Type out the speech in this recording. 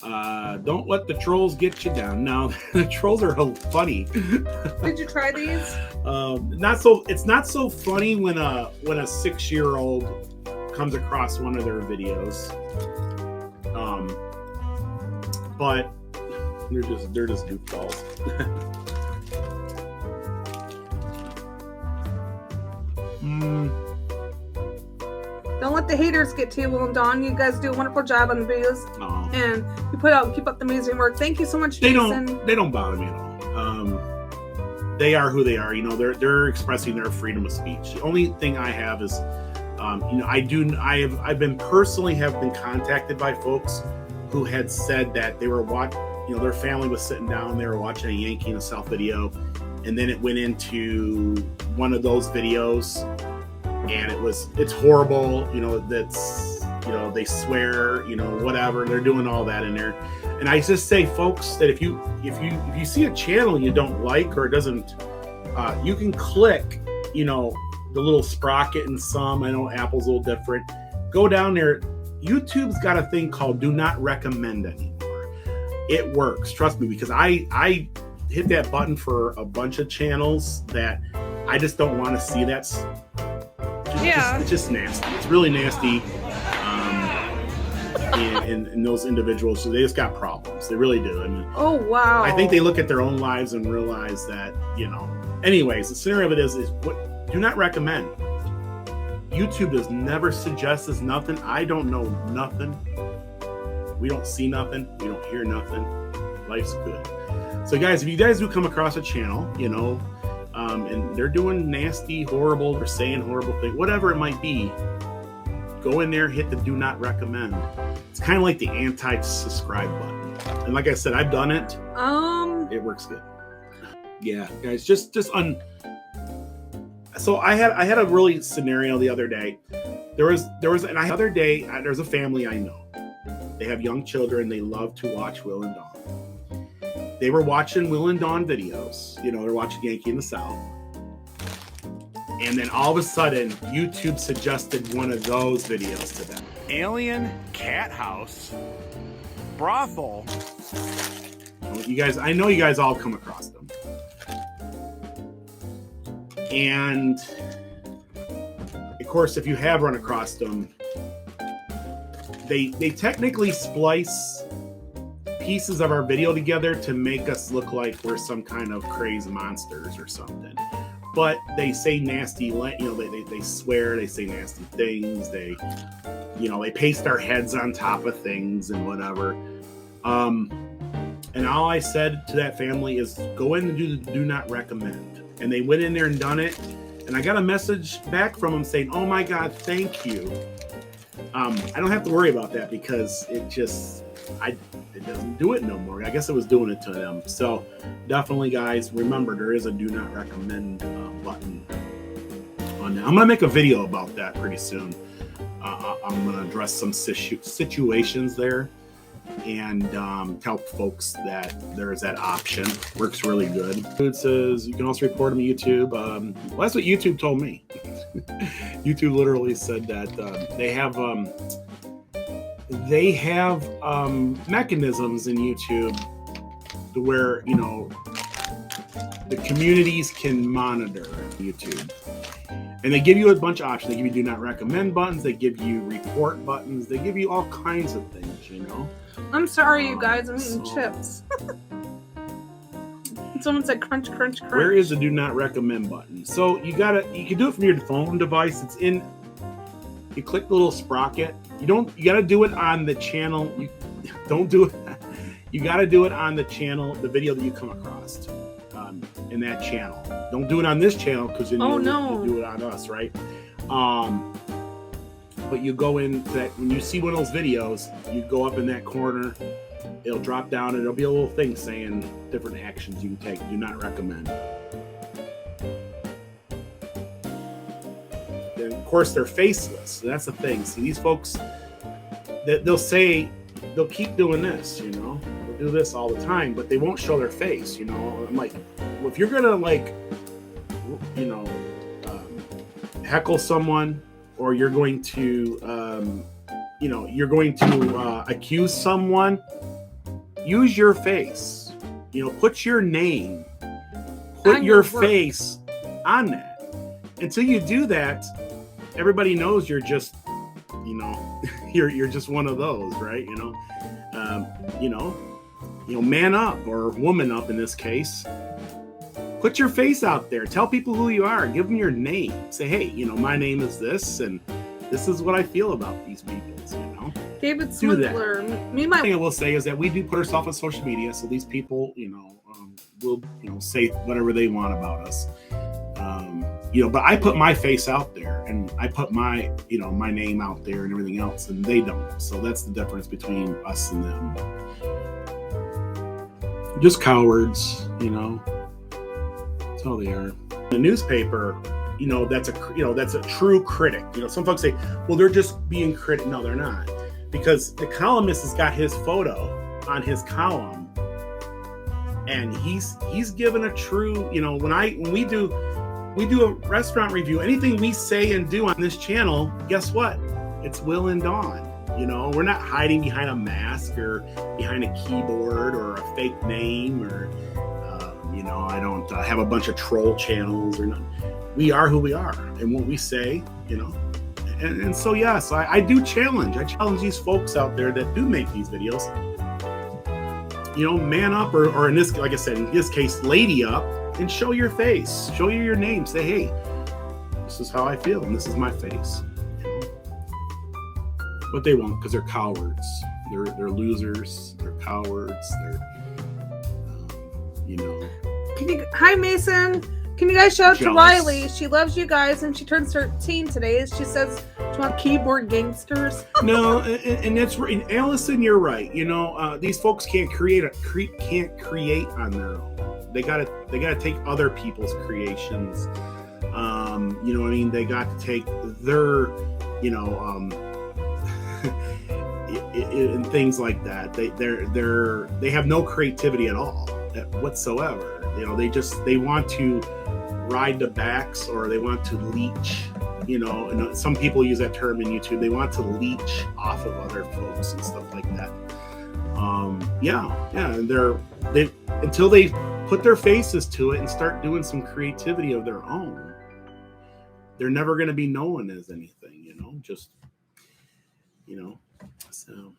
Don't let the trolls get you down. Now, the trolls are funny. Did you try these? It's not so funny when a 6-year-old comes across one of their videos. But they're just goofballs. Don't let the haters get to you, Will and Dawn. You guys do a wonderful job on the videos, and you keep up the amazing work. Thank you so much, Jason. They don't bother me at all. They are who they are. You know, they're expressing their freedom of speech. The only thing I have is, I've been contacted by folks who had said that they were their family was sitting down, they were watching a Yankee in the South video, and then it went into one of those videos, and it's horrible. They swear, whatever. They're doing all that in there. And I just say, folks, that if you see a channel you don't like or it doesn't, you can click, the little sprocket in some. I know Apple's a little different. Go down there. YouTube's got a thing called do not recommend anymore. It works, trust me, because I hit that button for a bunch of channels that I just don't want to see. It's just nasty. It's really nasty. And those individuals, they just got problems. They really do. I mean, oh wow. I think they look at their own lives and realize that, Anyways, the scenario of it is what do not recommend. YouTube does never suggest us nothing. I don't know nothing. We don't see nothing. We don't hear nothing. Life's good. So guys, if you guys do come across a channel, and they're doing nasty, horrible, or saying horrible things, whatever it might be, go in there, hit the do not recommend. It's kind of like the anti-subscribe button. And like I said, I've done it. It works good. Yeah, guys, So I had a really scenario the other day. There's a family I know. They have young children. They love to watch Will and Dawn. They were watching Will and Dawn videos. They're watching Yankee in the South. And then all of a sudden, YouTube suggested one of those videos to them. Alien cat house brothel. I know you guys all come across them. And of course, if you have run across them, they technically splice pieces of our video together to make us look like we're some kind of crazy monsters or something. But they say nasty, they swear, they say nasty things. They paste our heads on top of things and whatever. And all I said to that family is go in and do not recommend. And they went in there and done it. And I got a message back from them saying, oh my God, thank you. I don't have to worry about that because it doesn't do it no more. I guess it was doing it to them. So definitely, guys, remember there is a do not recommend button on that. I'm going to make a video about that pretty soon. I'm going to address some situations there and tell folks that there's that option. Works really good. It says you can also report them to YouTube. Well, that's what YouTube told me. YouTube literally said that they have mechanisms in YouTube to where the communities can monitor YouTube. And they give you a bunch of options. They give you do not recommend buttons. They give you report buttons. They give you all kinds of things, I'm sorry, you guys. I'm eating chips. Someone said crunch, crunch, crunch. Where is the do not recommend button? So you can do it from your phone device. It's in, you click the little sprocket. You got to do it on the channel. You got to do it on the channel, the video that you come across in that channel. Don't do it on this channel because then you'll do it on us, right? But you go in that when you see one of those videos, you go up in that corner, it'll drop down and there'll be a little thing saying different actions you can take. Do not recommend. And of course, they're faceless. So that's the thing. See, these folks, they'll keep doing this, they'll do this all the time, but they won't show their face, I'm like, well, if you're gonna heckle someone, or you're going to accuse someone, use your face. You know, put your name, put your face on that. Until you do that, everybody knows you're just, you know, you're just one of those, right? Man up, or woman up in this case. Put your face out there. Tell people who you are. Give them your name. Say, hey, you know, my name is this, and this is what I feel about these people. You know, David Swindler. The thing I will say is that we do put ourselves on social media, so these people, you know, will, you know, say whatever they want about us. But I put my face out there, and I put my, you know, my name out there and everything else, and they don't. So that's the difference between us and them. Just cowards, you know. That's all they are. The newspaper, you know, that's a true critic. You know, some folks say, well, they're just being critic. No, they're not, because the columnist has got his photo on his column, and he's given a true, you know, when we do a restaurant review, anything we say and do on this channel, guess what? It's Will and Dawn. You know, we're not hiding behind a mask or behind a keyboard or a fake name, or you know, I don't have a bunch of troll channels or nothing. We are who we are, and what we say, you know. And so yes, I do challenge. I challenge these folks out there that do make these videos. You know, man up, or in this, like I said, in this case, lady up, and show your face, show you your name. Say, hey, this is how I feel, and this is my face. But they won't, because they're cowards. They're losers. They're cowards. They're, you know. Hi, Mason. Can you guys shout out to Jealous. Riley? She loves you guys, and she turns 13 today. She says, "Do you want keyboard gangsters?" No, and that's right. And Allison, you're right. You know, these folks can't create on their own. They gotta take other people's creations. You know what I mean? They got to take their, you know, and things like that. They have no creativity at all whatsoever. You know, they want to ride the backs, or they want to leech. You know, and some people use that term in YouTube. They want to leech off of other folks and stuff like that. And they until they put their faces to it and start doing some creativity of their own, they're never going to be known as anything. You know, just, you know, so.